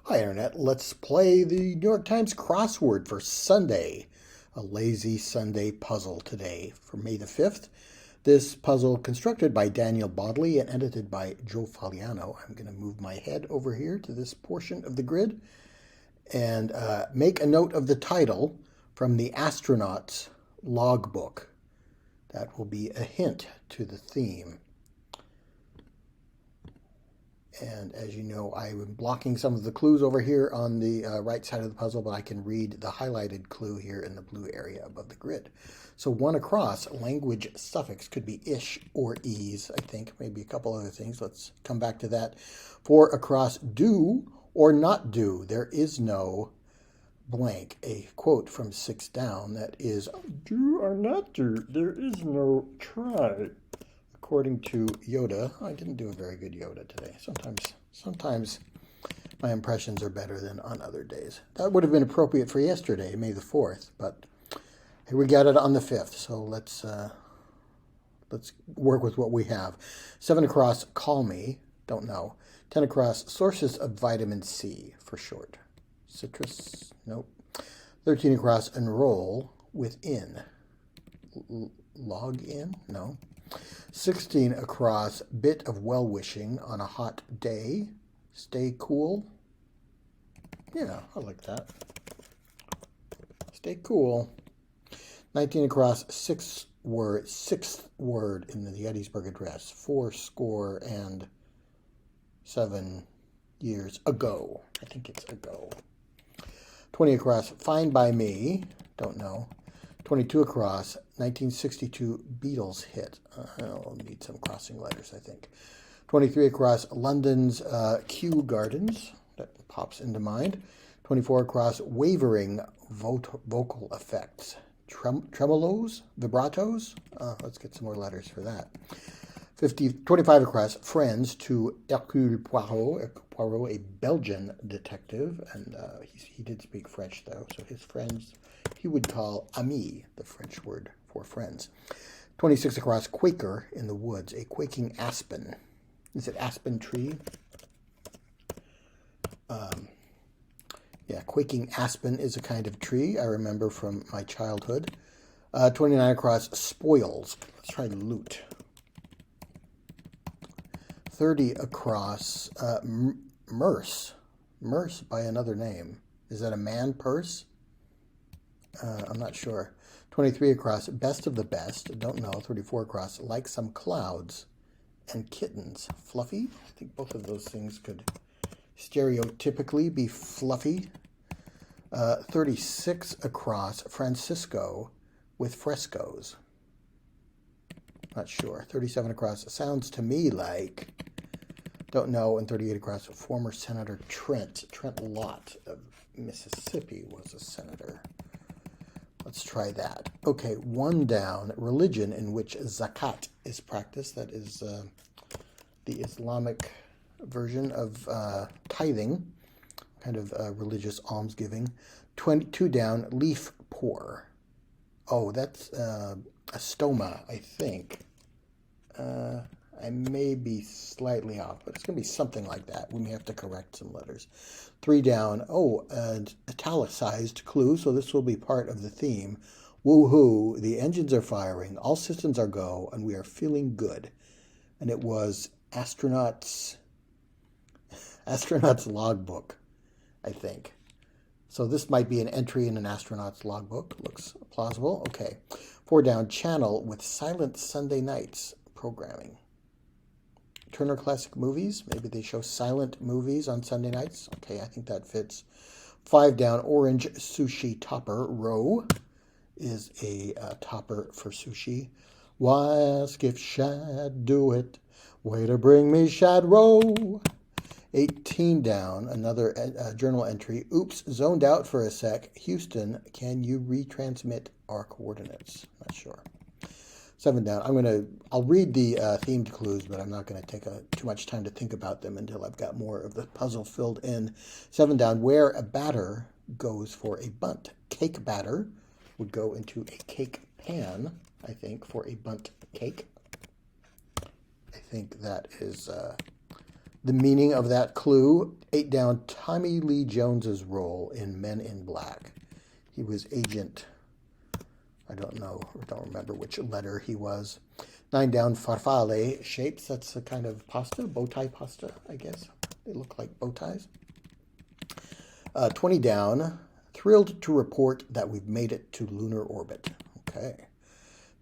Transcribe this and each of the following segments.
Hi, Internet. Let's play the New York Times crossword for Sunday. A lazy Sunday puzzle today for May the 5th. This puzzle constructed by Daniel Bodley and edited by Joe Faliano. I'm going to move my head over here to this portion of the grid and make a note of the title from the astronaut's logbook. That will be a hint to the theme. And as you know, I'm blocking some of the clues over here on the right side of the puzzle, but I can read the highlighted clue here in the blue area above the grid. So one across, language suffix could be ish or ease, I think, maybe a couple other things. Let's come back to that. Four across, do or not do. There is no blank. A quote from Six Down that is, do or not do. There is no try. According to Yoda, I didn't do a very good Yoda today. Sometimes my impressions are better than on other days. That would have been appropriate for yesterday, May the 4th, but here we got it on the 5th, so let's work with what we have. 7 across, call me, don't know. 10 across, sources of vitamin C, for short. Citrus, nope. 13 across, enroll within. Log in, no. 16 across, bit of well-wishing on a hot day. Stay cool. Yeah, I like that. Stay cool. 19 across, sixth word in the Gettysburg Address. 4 7 years ago. I think it's ago. 20 across, fine by me. Don't know. 22 across, 1962 Beatles hit. I'll need some crossing letters, I think. 23 across, London's Kew Gardens. That pops into mind. 24 across, wavering vocal effects. Tremolos? Vibratos? Let's get some more letters for that. 25 across, friends to Hercule Poirot, a Belgian detective. And he did speak French, though, so his friends he would call ami, the French word for friends. 26 across, Quaker in the woods, a quaking aspen. Is it aspen tree? Yeah, quaking aspen is a kind of tree I remember from my childhood. 29 across, spoils. Let's try loot. 30 across, Merce. Merce by another name. Is that a man purse? I'm not sure. 23 across, best of the best. Don't know. 34 across, like some clouds and kittens. Fluffy? I think both of those things could stereotypically be fluffy. 36 across, Francisco with frescoes. Not sure. 37 across, sounds to me like, don't know. And 38 across, former Senator Trent Lott of Mississippi was a senator. Let's try that. Okay, one down, religion in which zakat is practiced. That is the Islamic version of tithing, kind of religious almsgiving. 22 down, leaf pour. Oh, that's a stoma, I think. I may be slightly off, but it's going to be something like that. We may have to correct some letters. 3 down. Oh, an italicized clue, so this will be part of the theme. Woohoo, the engines are firing, all systems are go, and we are feeling good. And it was astronaut's logbook, I think. So this might be an entry in an astronaut's logbook. Looks plausible. Okay. 4 down, channel with silent Sunday nights programming. Turner Classic Movies. Maybe they show silent movies on Sunday nights. Okay, I think that fits. 5 down, orange sushi topper. Row is a topper for sushi. Why ask if shad do it? Way to bring me shad row. 18 down, another journal entry. Oops, zoned out for a sec. Houston, can you retransmit our coordinates? Not sure. 7 down. I'll read the themed clues, but I'm not going to take too much time to think about them until I've got more of the puzzle filled in. 7 down, where a batter goes for a bunt. Cake batter would go into a cake pan, I think, for a bunt cake. I think that is the meaning of that clue. 8 down, Tommy Lee Jones's role in Men in Black. He was agent, I don't know, or don't remember which letter he was. 9 down, farfalle shapes. That's a kind of pasta, bow tie pasta, I guess. They look like bow ties. 20 down, thrilled to report that we've made it to lunar orbit. Okay.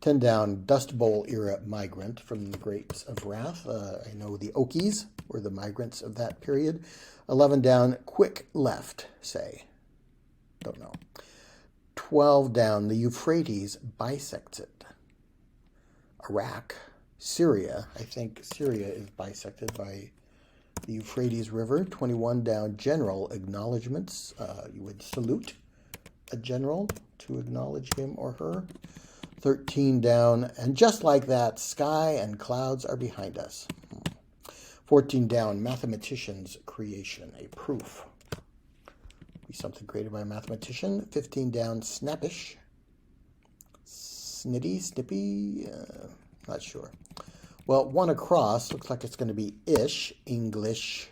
10 down, Dust Bowl era migrant from the Grapes of Wrath. I know the Okies were the migrants of that period. 11 down, quick left, say. Don't know. 12 down, the Euphrates bisects it. Iraq, Syria. I think Syria is bisected by the Euphrates River. 21 down, general acknowledgments. You would salute a general to acknowledge him or her. 13 down, and just like that, sky and clouds are behind us. 14 down, mathematician's creation, a proof. Be something created by a mathematician. 15 down, snappish. Snitty, snippy, not sure. Well, 1 across, looks like it's going to be ish, English.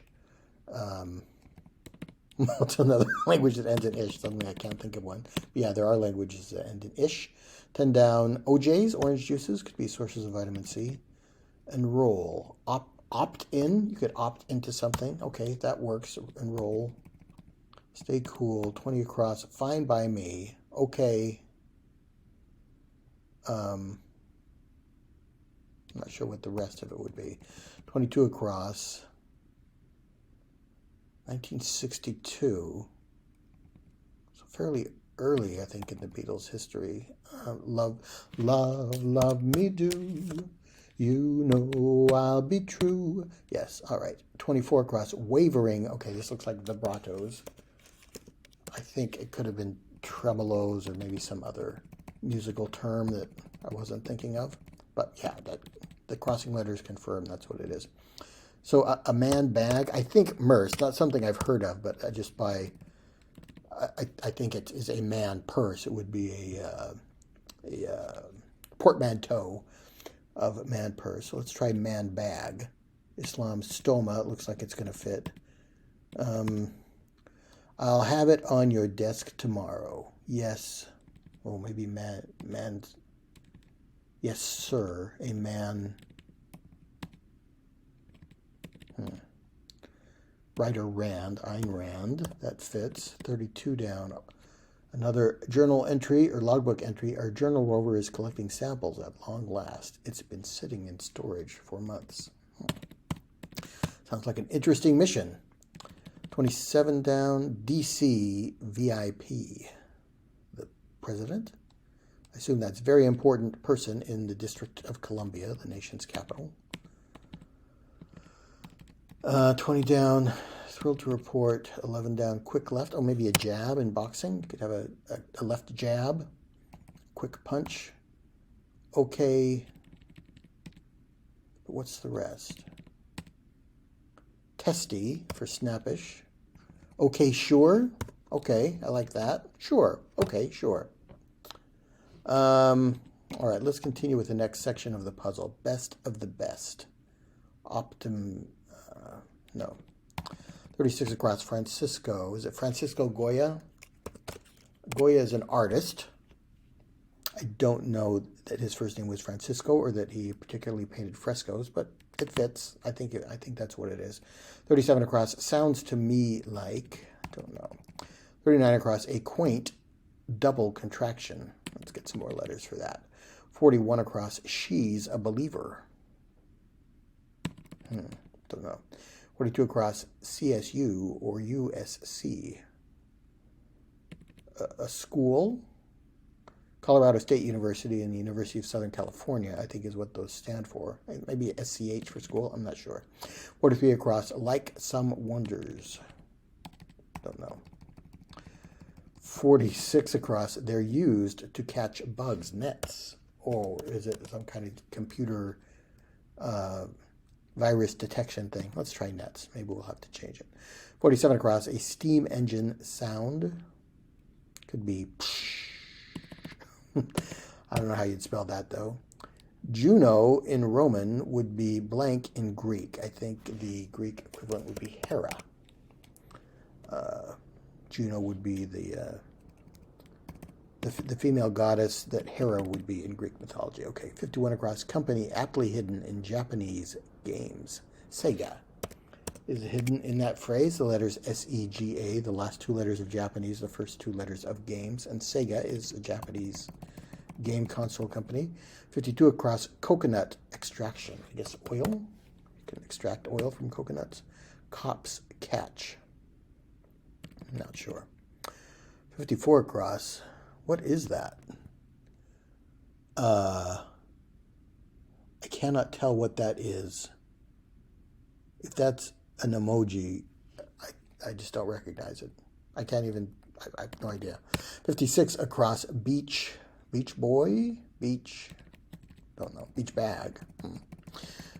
It's another language that ends in ish, suddenly I can't think of one. But yeah, there are languages that end in ish. 10 down, OJs, orange juices, could be sources of vitamin C. Enroll, opt in, you could opt into something. Okay, that works, enroll. Stay cool, 20 across, fine by me. Okay. I'm not sure what the rest of it would be. 22 across. 1962. So fairly early, I think, in the Beatles' history. Love me do. You know I'll be true. Yes, all right. 24 across. Wavering. Okay, this looks like vibratos. I think it could have been tremolos or maybe some other musical term that I wasn't thinking of. But yeah, the crossing letters confirm that's what it is. So a man bag, I think Merce, not something I've heard of, but just by, I think it is a man purse. It would be a portmanteau of a man purse. So let's try man bag. Islam stoma, it looks like it's going to fit. I'll have it on your desk tomorrow. Yes. Well, maybe man. Yes, sir. A man. Writer Rand, Ayn Rand, that fits. 32 down. Another journal entry or logbook entry. Our journal rover is collecting samples at long last. It's been sitting in storage for months. Sounds like an interesting mission. 27 down, DC VIP. The president? I assume that's a very important person in the District of Columbia, the nation's capital. 20 down, thrilled to report. 11 down, quick left. Oh, maybe a jab in boxing. You could have a left jab, quick punch. Okay. What's the rest? Testy for snappish. Okay, sure. Okay, I like that. Sure. Okay, sure. All right, let's continue with the next section of the puzzle. Best of the best. No. 36 across, Francisco. Is it Francisco Goya? Goya is an artist. I don't know that his first name was Francisco or that he particularly painted frescoes, but it fits. I think that's what it is. 37 across, sounds to me like, don't know. 39 across, a quaint double contraction. Let's get some more letters for that. 41 across, she's a believer. Don't know. 42 across, CSU or USC. A school. Colorado State University and the University of Southern California, I think is what those stand for. Maybe SCH for school, I'm not sure. 43 across, like some wonders. Don't know. 46 across, they're used to catch bugs, nets. Or is it some kind of computer virus detection thing? Let's try nets. Maybe we'll have to change it. 47 across, a steam engine sound. Could be... I don't know how you'd spell that, though. Juno in Roman would be blank in Greek. I think the Greek equivalent would be Hera. Juno would be the female goddess that Hera would be in Greek mythology. Okay, 51 across. Company aptly hidden in Japanese games. Sega is hidden in that phrase. The letters S-E-G-A, the last two letters of Japanese, the first two letters of games. And Sega is a Japanese game console company. 52 across. Coconut extraction. I guess oil. You can extract oil from coconuts. Cops catch. I'm not sure. 54 across. What is that? I cannot tell what that is. If that's an emoji, I just don't recognize it. I can't even, I have no idea. 56 across. Beach boy? Beach, don't know. Beach bag.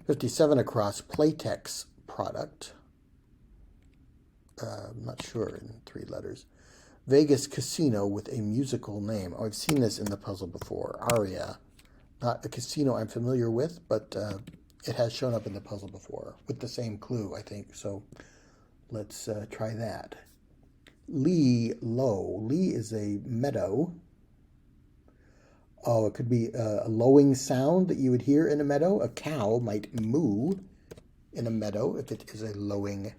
57 across. Playtex product. I'm not sure in 3 letters. Vegas casino with a musical name. Oh, I've seen this in the puzzle before. Aria. Not a casino I'm familiar with, but it has shown up in the puzzle before with the same clue, I think. So let's try that. Lee, low. Lee is a meadow. Oh, it could be a lowing sound that you would hear in a meadow. A cow might moo in a meadow if it is a lowing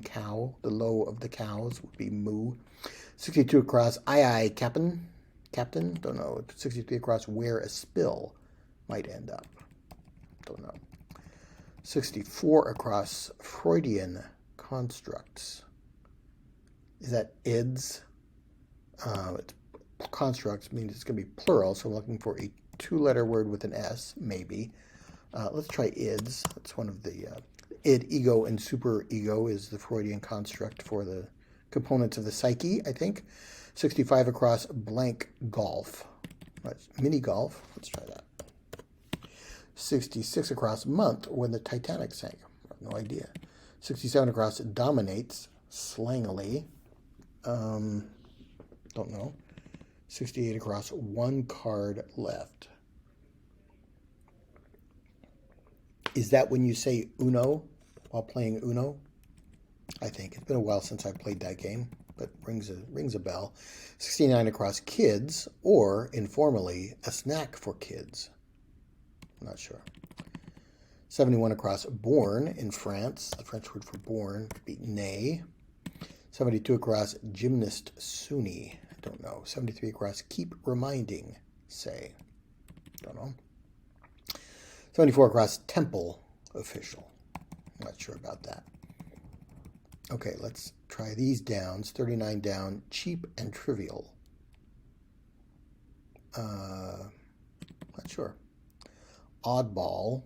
cow. The low of the cows would be moo. 62 across. Aye, captain. Don't know. 63 across. Where a spill might end up. Don't know. 64 across. Freudian constructs. Is that ids? It's constructs means it's going to be plural, so I'm looking for a 2-letter word with an S, maybe. Let's try ids. That's one of the id, ego, and superego is the Freudian construct for the components of the psyche, I think. 65 across. Blank golf. That's mini golf. Let's try that. 66 across. Month when the Titanic sank. I have no idea. 67 across. Dominates slangily. Don't know. 68 across. 1 card left. Is that when you say Uno while playing Uno? I think. It's been a while since I played that game, but rings a bell. 69 across. Kids, or informally, a snack for kids. I'm not sure. 71 across. Born in France. The French word for born could be né. 72 across. Gymnast Sunni. I don't know. 73 across. Keep reminding. Say. Don't know. 74 across. Temple official. I'm not sure about that. Okay, let's try these downs. 39 down. Cheap and trivial. Not sure. Oddball.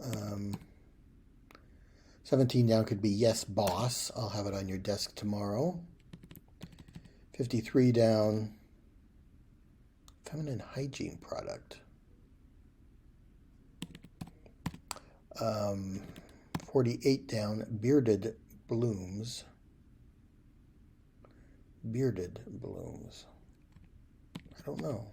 Um, 17 down could be yes, boss. I'll have it on your desk tomorrow. 53 down. Feminine hygiene product. 48 down. Bearded blooms. Bearded blooms. I don't know.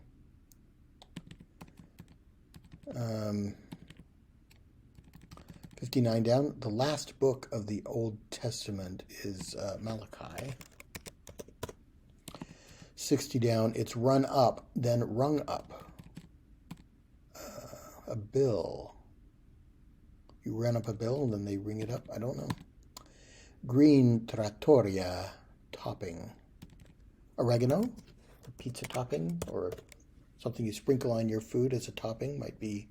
59 down. The last book of the Old Testament is Malachi. 60 down. It's run up, then rung up. A bill. You run up a bill and then they ring it up. I don't know. Green trattoria topping. Oregano, a pizza topping, or something you sprinkle on your food as a topping might be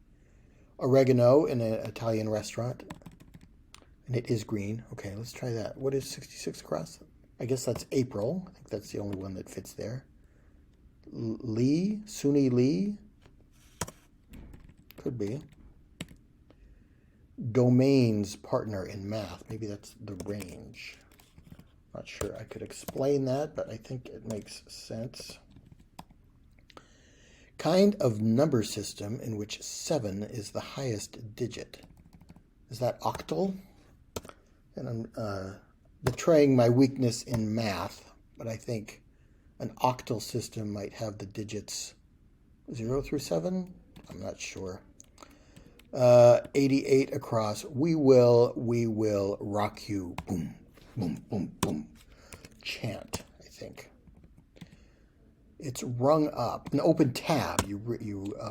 oregano in an Italian restaurant. And it is green. Okay, let's try that. What is 66 across? I guess that's April. I think that's the only one that fits there. Lee, Sunni Lee. Could be. Domains partner in math. Maybe that's the range. Not sure I could explain that, but I think it makes sense. Kind of number system in which 7 is the highest digit. Is that octal? And I'm betraying my weakness in math, but I think An octal system might have the digits 0 through 7. I'm not sure. 88 across. We will rock you. Boom, boom, boom, boom. Chant, I think. It's rung up. An open tab. You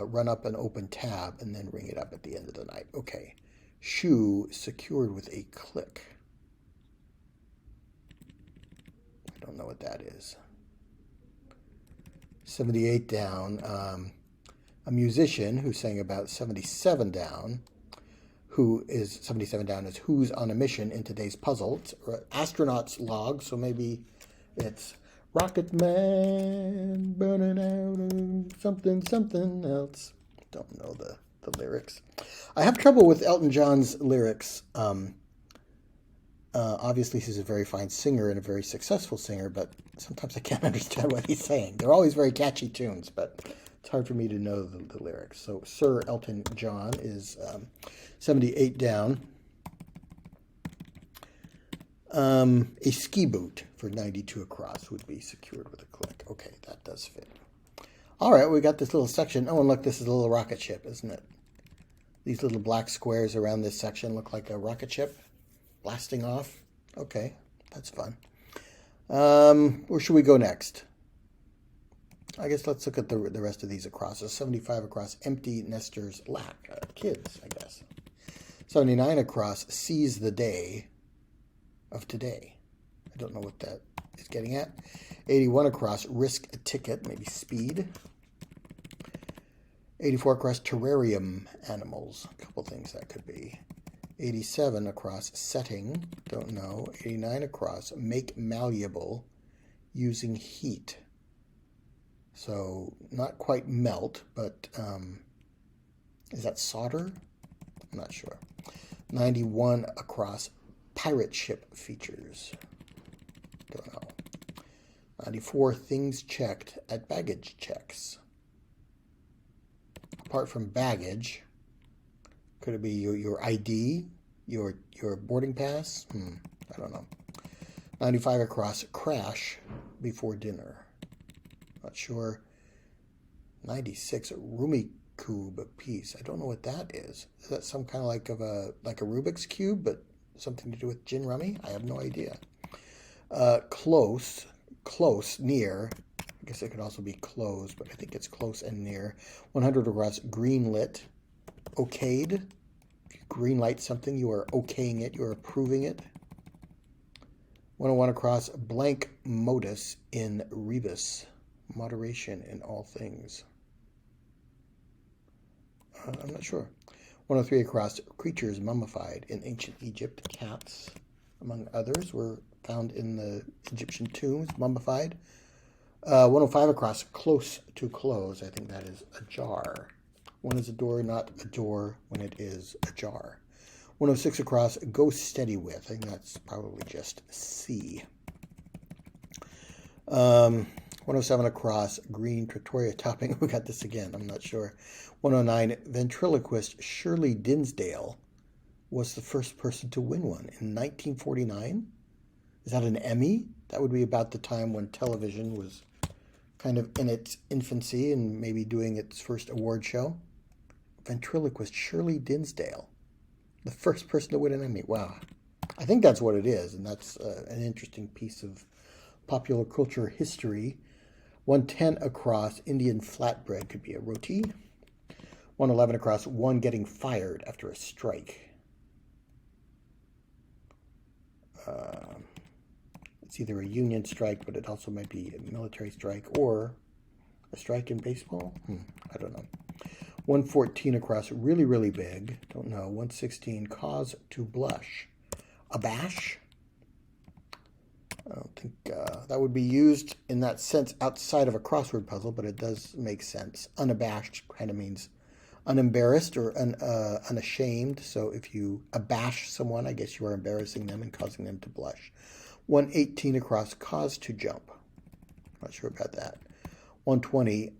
run up an open tab and then ring it up at the end of the night. Okay. Shoe secured with a click. I don't know what that is. 78 down. A musician who sang about 77 down. Who is 77 down is who's on a mission in today's puzzle. It's astronaut's log, so maybe it's Rocket Man burning out of something else. Don't know the lyrics. I have trouble with Elton John's lyrics. Obviously, he's a very fine singer and a very successful singer, but sometimes I can't understand what he's saying. They're always very catchy tunes, but it's hard for me to know the lyrics. So Sir Elton John is 78 down. A ski boot for 92 across would be secured with a click. Okay, that does fit. All right, we got this little section. Oh, and look, this is a little rocket ship, isn't it? These little black squares around this section look like a rocket ship blasting off. Okay, that's fun. Where should we go next? I guess let's look at the rest of these acrosses. 75 across, empty nesters lack. Kids, I guess. 79 across, seize the day of today. I don't know what that is getting at. 81 across, risk a ticket, maybe speed. 84 across, terrarium animals. A couple things that could be. 87 across, setting, don't know. 89 across, make malleable using heat. So not quite melt, but is that solder? I'm not sure. 91 across, pirate ship features. Don't know. 94 things checked at baggage checks. Apart from baggage, could it be your ID, your boarding pass? I don't know. 95 across, crash before dinner. Not sure. 96 Rumikube piece. I don't know what that is. Is that some kind of like a Rubik's cube, but something to do with gin rummy? I have no idea. Close, near. I guess it could also be close, but I think it's close and near. 100 across, green lit. Okayed. If you green light something, you are okaying it. You are approving it. 101 across, blank modus in rebus. Moderation in all things. I'm not sure. 103 across, creatures mummified in ancient Egypt. Cats, among others, were found in the Egyptian tombs, mummified. 105 across, close to close. I think that is ajar. One is a door, not a door when it is ajar. 106 across, go steady with. I think that's probably just C. 107 across, green Trattoria topping. We got this again, I'm not sure. 109, ventriloquist Shirley Dinsdale was the first person to win one in 1949. Is that an Emmy? That would be about the time when television was kind of in its infancy and maybe doing its first award show. Ventriloquist Shirley Dinsdale, the first person to win an Emmy. Wow. I think that's what it is, and that's an interesting piece of popular culture history. 110 across, Indian flatbread could be a roti. 111 across, one getting fired after a strike. It's either a union strike, but it also might be a military strike, or a strike in baseball. I don't know. 114 across, really, really big. Don't know. 116, cause to blush. Abash? I don't think that would be used in that sense outside of a crossword puzzle, but it does make sense. Unabashed kind of means unembarrassed or unashamed. So if you abash someone, I guess you are embarrassing them and causing them to blush. 118 across, cause to jump. Not sure about that. 120,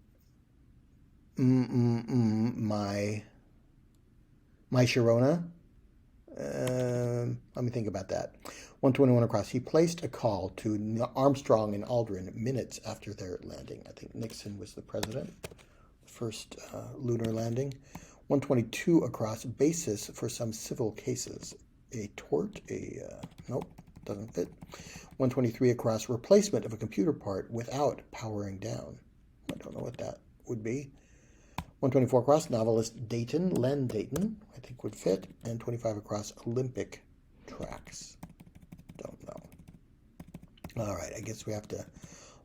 my Sharona. I'm me think about that. 121 across. He placed a call to Armstrong and Aldrin minutes after their landing. I think Nixon was the president. First lunar landing. 122 across. Basis for some civil cases. A tort. Nope, doesn't fit. 123 across. Replacement of a computer part without powering down. I don't know what that would be. 124 across, novelist Dayton, Len Dayton, I think would fit. And 25 across, Olympic tracks. Don't know. All right, I guess we have to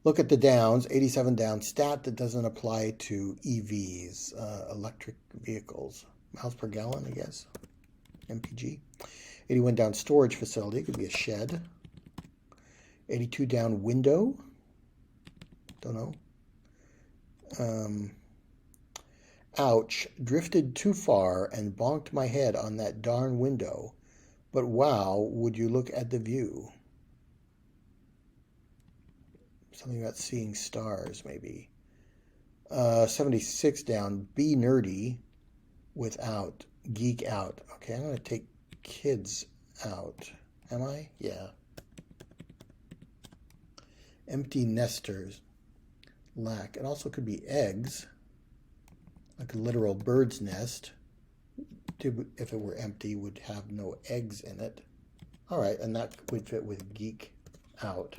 look at the downs. 87 down, stat that doesn't apply to EVs, electric vehicles. Miles per gallon, I guess. MPG. 81 down, storage facility, could be a shed. 82 down, window. Don't know. Ouch, drifted too far and bonked my head on that darn window. But wow, would you look at the view? Something about seeing stars, maybe. 76 down, be nerdy without, geek out. Okay, I'm going to take kids out. Am I? Yeah. Empty nesters. Lack. It also could be eggs. Like a literal bird's nest, if it were empty, would have no eggs in it. All right, and that would fit with geek out.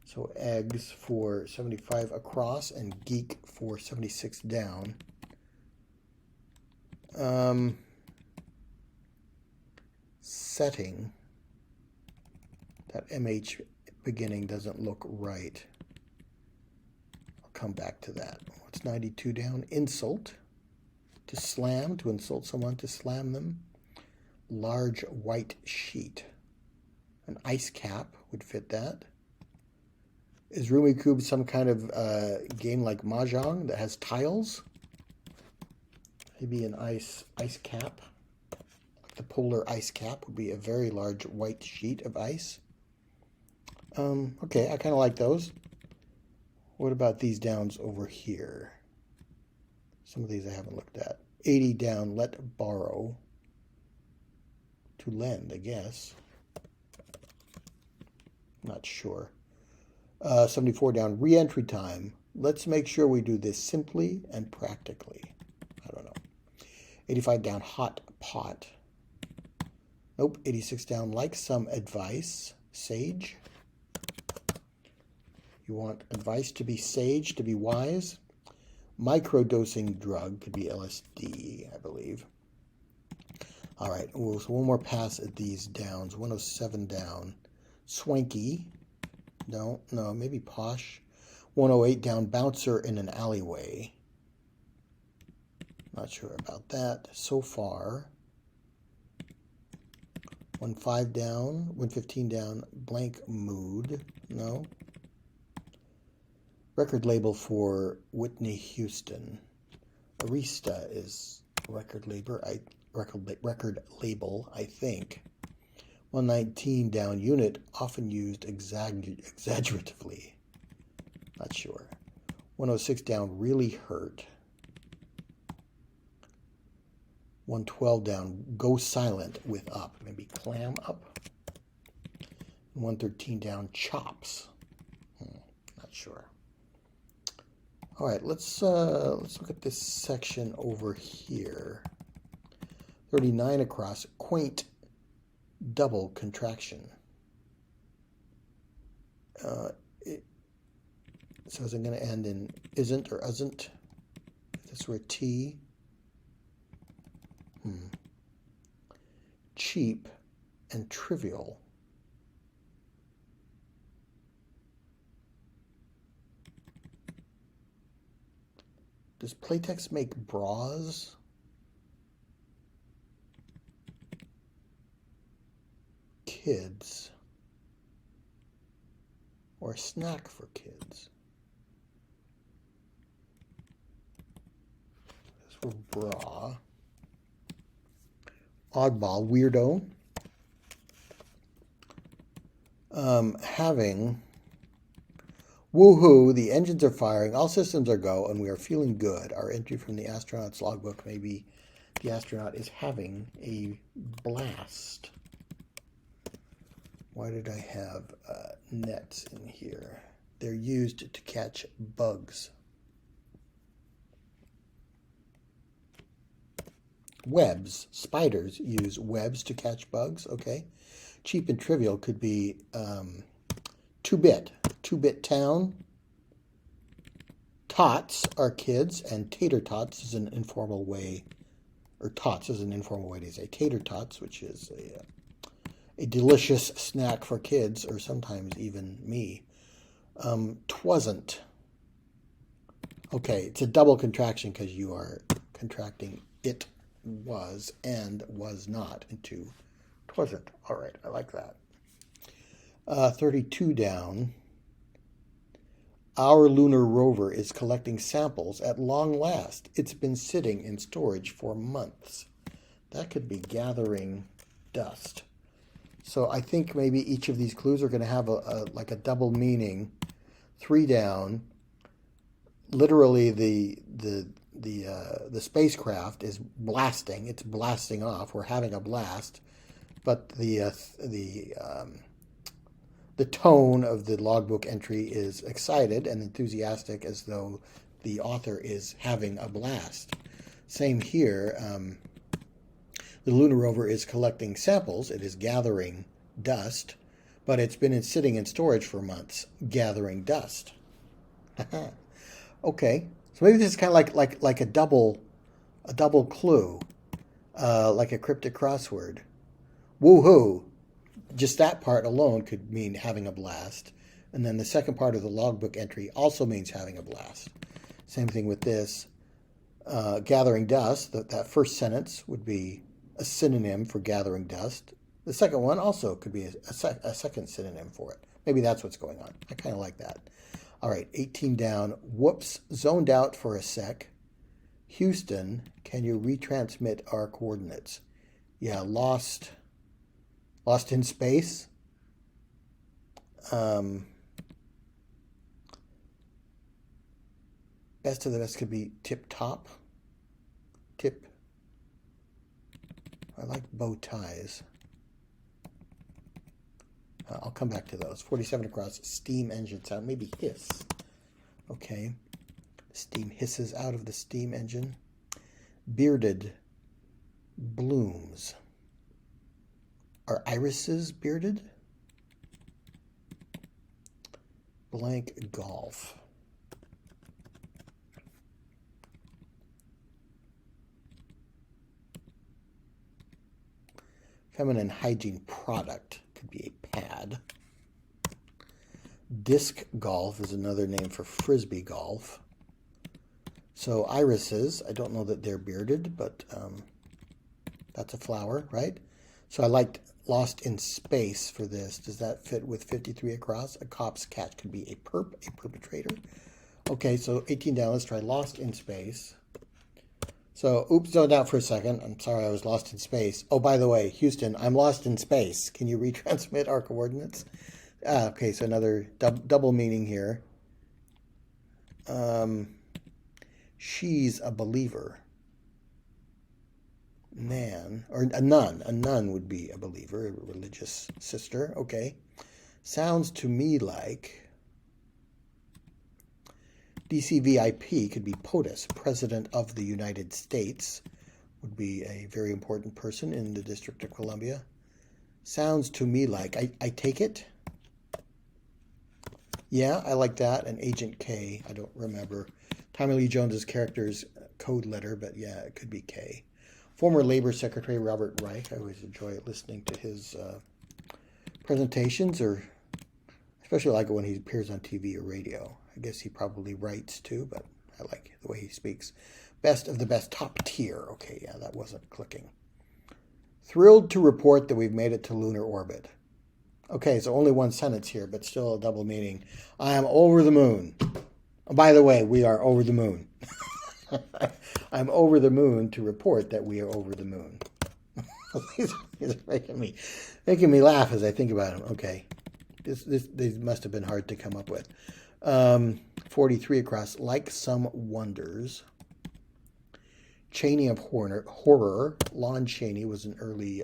So eggs for 75 across and geek for 76 down. Setting. That MH beginning doesn't look right. Come back to that. What's 92 down? Insult. To slam, to insult someone, to slam them. Large white sheet. An ice cap would fit that. Is Rummikub some kind of game like Mahjong that has tiles? Maybe an ice cap. The polar ice cap would be a very large white sheet of ice. Okay, I kind of like those. What about these downs over here? Some of these I haven't looked at. 80 down, let borrow. To lend, I guess. Not sure. 74 down, re-entry time. Let's make sure we do this simply and practically. I don't know. 85 down, hot pot. Nope. 86 down, like some advice. Sage. You want advice to be sage, to be wise. Microdosing drug could be LSD, I believe. All right, so one more pass at these downs. 107 down. Swanky. No, maybe posh. 108 down. Bouncer in an alleyway. Not sure about that so far. 115 down. 115 down. Blank mood. No. Record label for Whitney Houston. Arista is record label, I think. 119 down, unit often used exaggeratively. Not sure. 106 down, really hurt. 112 down, go silent with up. Maybe clam up. 113 down, chops. Not sure. All right, let's look at this section over here. 39 across, quaint double contraction. So is it going to end in isn't or isn't? If this were a T. Cheap and trivial. Does Playtex make bras? Kids. Or a snack for kids? This for bra. Oddball, weirdo. Having. Woohoo, the engines are firing, all systems are go, and we are feeling good. Our entry from the astronaut's logbook, maybe the astronaut is having a blast. Why did I have nets in here? They're used to catch bugs. Webs. Spiders use webs to catch bugs. Okay. Cheap and trivial could be 2-bit. 2-bit town. Tots are kids, and tater tots is an informal way, or tots is an informal way to say tater tots, which is a delicious snack for kids, or sometimes even me. Twasn't. Okay, it's a double contraction because you are contracting it was and was not into twasn't. All right, I like that. 32 down. Our lunar rover is collecting samples at long last. It's been sitting in storage for months. That could be gathering dust. So I think maybe each of these clues are going to have like a double meaning. 3 down. Literally, the spacecraft is blasting. It's blasting off. We're having a blast, but the tone of the logbook entry is excited and enthusiastic, as though the author is having a blast. Same here. The lunar rover is collecting samples. It is gathering dust, but it's been sitting in storage for months, gathering dust. Okay, so maybe this is kind of like a double clue, like a cryptic crossword. Woohoo! Just that part alone could mean having a blast. And then the second part of the logbook entry also means having a blast. Same thing with this. Gathering dust, that first sentence would be a synonym for gathering dust. The second one also could be a second synonym for it. Maybe that's what's going on. I kind of like that. All right, 18 down. Whoops, zoned out for a sec. Houston, can you retransmit our coordinates? Yeah, lost in space. Best of the best could be tip top. Tip. I like bow ties. I'll come back to those. 47 across, steam engine sound. Maybe hiss. Okay. Steam hisses out of the steam engine. Bearded blooms. Are irises bearded? Blank golf. Feminine hygiene product could be a pad. Disc golf is another name for frisbee golf. So irises, I don't know that they're bearded, but that's a flower, right? So I liked Lost in Space for this. Does that fit with 53 across? A cop's catch could be a perpetrator. Okay, so 18 down. Let's try Lost in Space. So, oops, zoned out for a second. I'm sorry, I was lost in space. Oh, by the way, Houston, I'm lost in space. Can you retransmit our coordinates? Okay, so another double meaning here. She's a believer. Man, or a nun. A nun would be a believer, a religious sister. Okay. Sounds to me like DCVIP could be POTUS, President of the United States, would be a very important person in the District of Columbia. Sounds to me like, I take it. Yeah, I like that. And Agent K, I don't remember. Tommy Lee Jones's character's code letter, but yeah, it could be K. Former Labor Secretary Robert Reich, I always enjoy listening to his presentations, or especially like it when he appears on TV or radio. I guess he probably writes too, but I like the way he speaks. Best of the best, top tier. Okay, yeah, that wasn't clicking. Thrilled to report that we've made it to lunar orbit. Okay, so only one sentence here, but still a double meaning. I am over the moon. Oh, by the way, we are over the moon. I'm over the moon to report that we are over the moon. These are making me laugh as I think about them. Okay, these must have been hard to come up with. 43 across, like some wonders. Cheney of horror. Lon Chaney was an early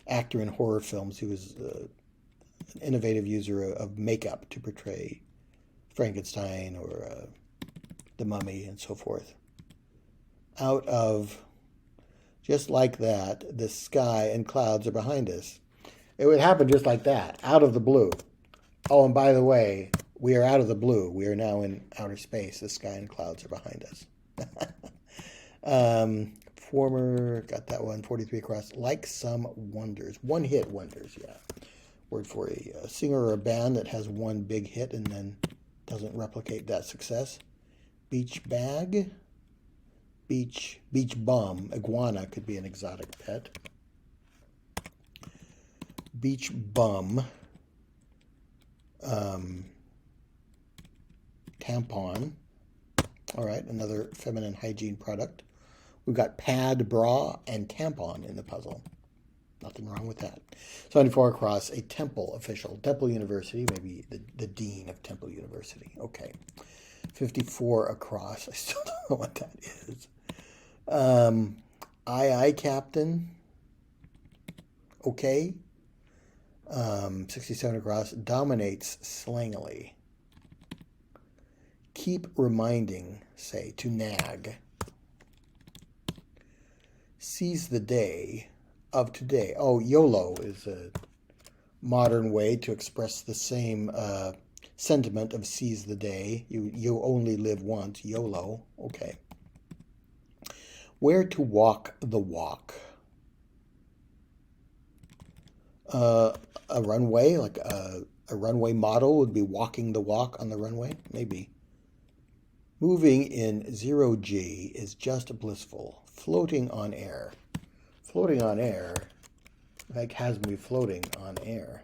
actor in horror films. He was an innovative user of makeup to portray Frankenstein or the Mummy and so forth. Out of, just like that, the sky and clouds are behind us. It would happen just like that, out of the blue. Oh, and by the way, we are out of the blue. We are now in outer space. The sky and clouds are behind us. Former, got that one, 43 across. Like some wonders. One-hit wonders, yeah. Word for a singer or a band that has one big hit and then doesn't replicate that success. Beach bag. Beach bum. Iguana could be an exotic pet. Beach bum. Tampon. All right, another feminine hygiene product. We've got pad, bra, and tampon in the puzzle. Nothing wrong with that. 74 across, a Temple official. Temple University, maybe the dean of Temple University. Okay. 54 across. I still don't know what that is. Aye, Captain. Okay. 67 across, dominates slangily. Keep reminding, say, to nag. Seize the day of today. Oh, YOLO is a modern way to express the same sentiment of seize the day. You only live once. YOLO. Okay. Where to walk the walk. A runway, like a runway model would be walking the walk on the runway, maybe. Moving in 0G is just blissful. Floating on air. Floating on air, like has me floating on air.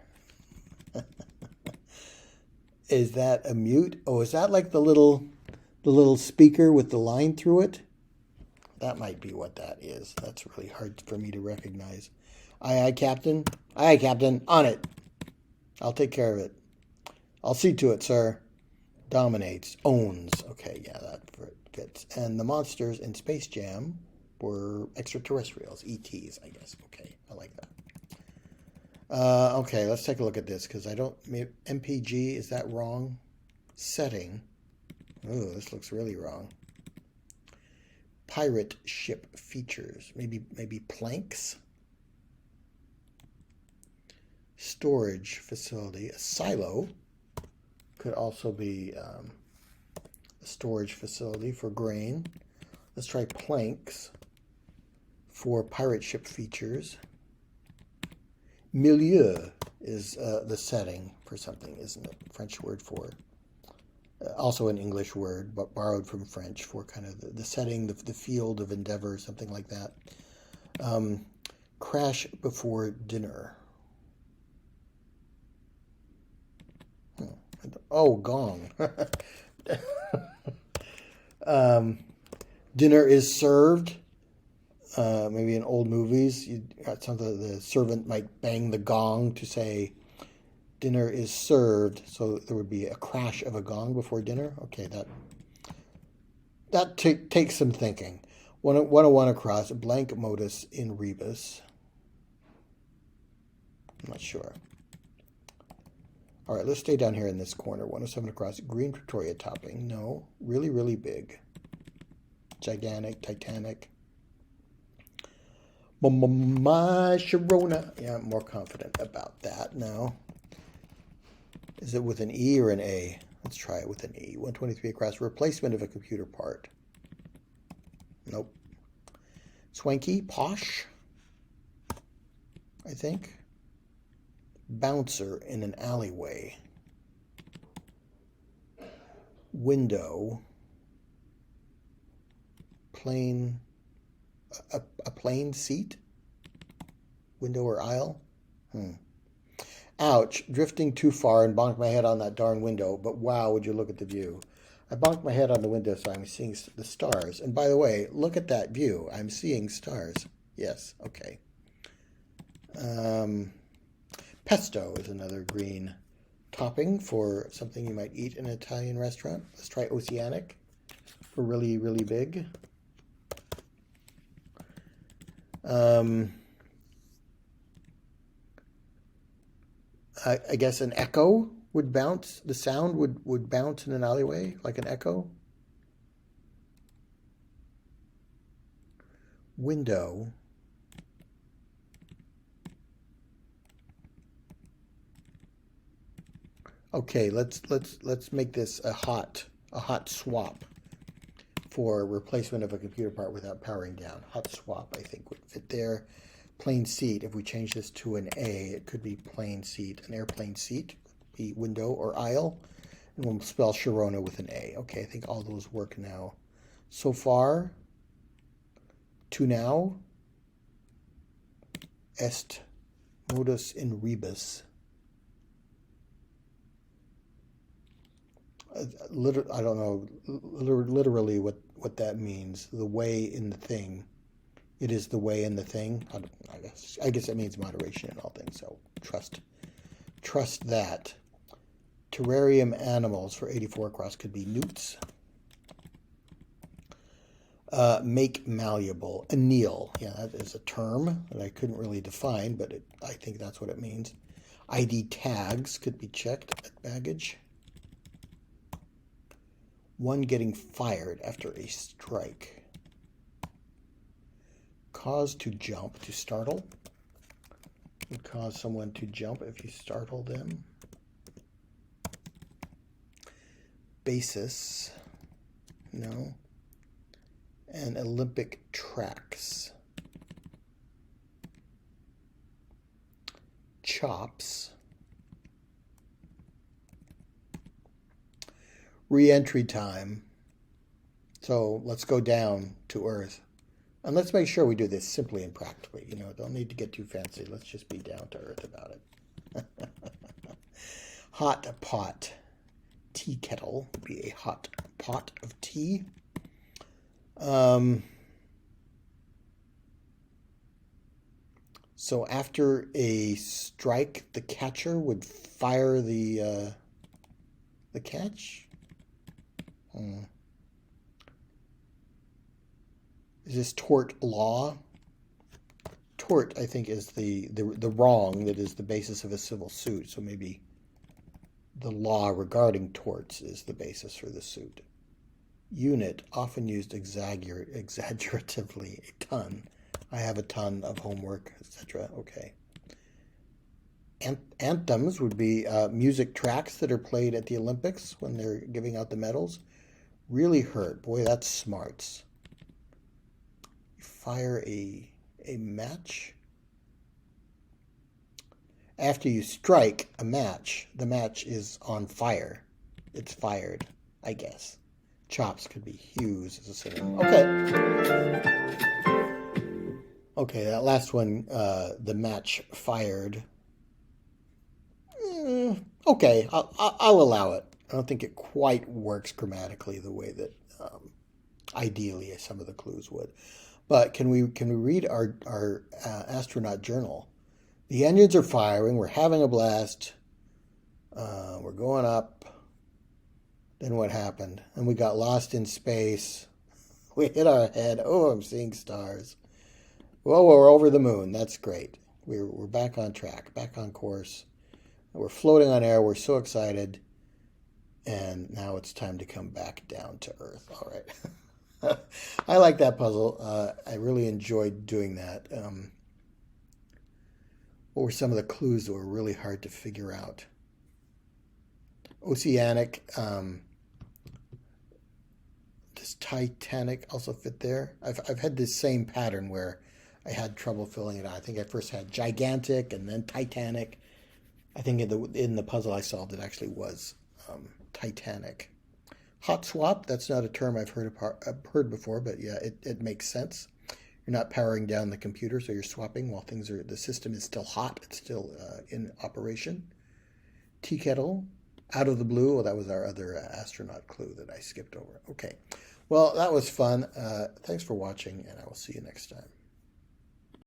Is that a mute? Oh, is that like the little speaker with the line through it? That might be what that is. That's really hard for me to recognize. Aye, Captain. Aye, Captain. On it. I'll take care of it. I'll see to it, sir. Dominates. Owns. Okay, yeah, that fits. And the monsters in Space Jam were extraterrestrials. ETs, I guess. Okay, I like that. Okay, let's take a look at this, because I don't... MPG, is that wrong? Setting. Oh, this looks really wrong. Pirate ship features. Maybe planks? Storage facility. A silo could also be a storage facility for grain. Let's try planks for pirate ship features. Milieu is the setting for something, isn't it? French word for also an English word, but borrowed from French for kind of the setting, the field of endeavor, something like that. Crash before dinner. Oh, gong. Dinner is served. Maybe in old movies, you got something. The servant might bang the gong to say, "Dinner is served." So there would be a crash of a gong before dinner. Okay, that takes some thinking. 101 across, blank modus in rebus. I'm not sure. All right, let's stay down here in this corner. 107 across, green Pretoria topping. No, really, really big. Gigantic, titanic. My Sharona. Yeah, I'm more confident about that now. Is it with an E or an A? Let's try it with an E. 123 across, replacement of a computer part. Nope. Swanky, posh, I think. Bouncer in an alleyway. Window. Plain. A plain seat? Window or aisle? Ouch, drifting too far and bonked my head on that darn window, but wow, would you look at the view. I bonked my head on the window so I'm seeing the stars. And by the way, look at that view. I'm seeing stars. Yes, okay. Pesto is another green topping for something you might eat in an Italian restaurant. Let's try oceanic for really, really big. I guess an echo would bounce. The sound would bounce in an alleyway like an echo. Window. Okay, let's make this a hot swap for replacement of a computer part without powering down. Hot swap, I think, would fit there. Plain seat, if we change this to an A, it could be plain seat. An airplane seat would be window or aisle. And we'll spell Sharona with an A. Okay, I think all those work now. So far, to now, est modus in rebus. I don't know literally what that means. The way in the thing. It is the way in the thing. I guess it means moderation in all things. So trust that. Terrarium animals for 84 across could be newts. Make malleable. Anneal. Yeah, that is a term that I couldn't really define, but I think that's what it means. ID tags could be checked at baggage. One getting fired after a strike. Cause to jump, to startle. You cause someone to jump if you startle them. Basis. No. And Olympic tracks. Chops. Re-entry time. So let's go down to Earth. And let's make sure we do this simply and practically. You know, don't need to get too fancy. Let's just be down to earth about it. Hot pot. Tea kettle would be a hot pot of tea. So after a strike, the catcher would fire the catch. Is this tort law? Tort, I think, is the wrong that is the basis of a civil suit. So maybe the law regarding torts is the basis for the suit. Unit, often used exaggeratively, a ton. I have a ton of homework, etc. Okay. Anthems would be music tracks that are played at the Olympics when they're giving out the medals. Really hurt. Boy, that's smarts. Fire a match. After you strike a match, the match is on fire. It's fired, I guess. Chops could be hues as a synonym. Okay, that last one, the match fired. Okay, I'll allow it. I don't think it quite works grammatically the way that ideally some of the clues would. But can we read our astronaut journal? The engines are firing. We're having a blast. We're going up. Then what happened? And we got lost in space. We hit our head. Oh, I'm seeing stars. Well, we're over the moon. That's great. We're back on track, back on course. We're floating on air. We're so excited. And now it's time to come back down to Earth. All right. I like that puzzle. I really enjoyed doing that. What were some of the clues that were really hard to figure out? Oceanic. Does Titanic also fit there? I've had this same pattern where I had trouble filling it out. I think I first had gigantic and then Titanic. I think in the puzzle I solved, it actually was Titanic. Hot swap, that's not a term I've heard before, but yeah, it makes sense. You're not powering down the computer, so you're swapping while the system is still hot. It's still in operation. Tea kettle, out of the blue. Well, that was our other astronaut clue that I skipped over. Okay, well, that was fun. Thanks for watching, and I will see you next time.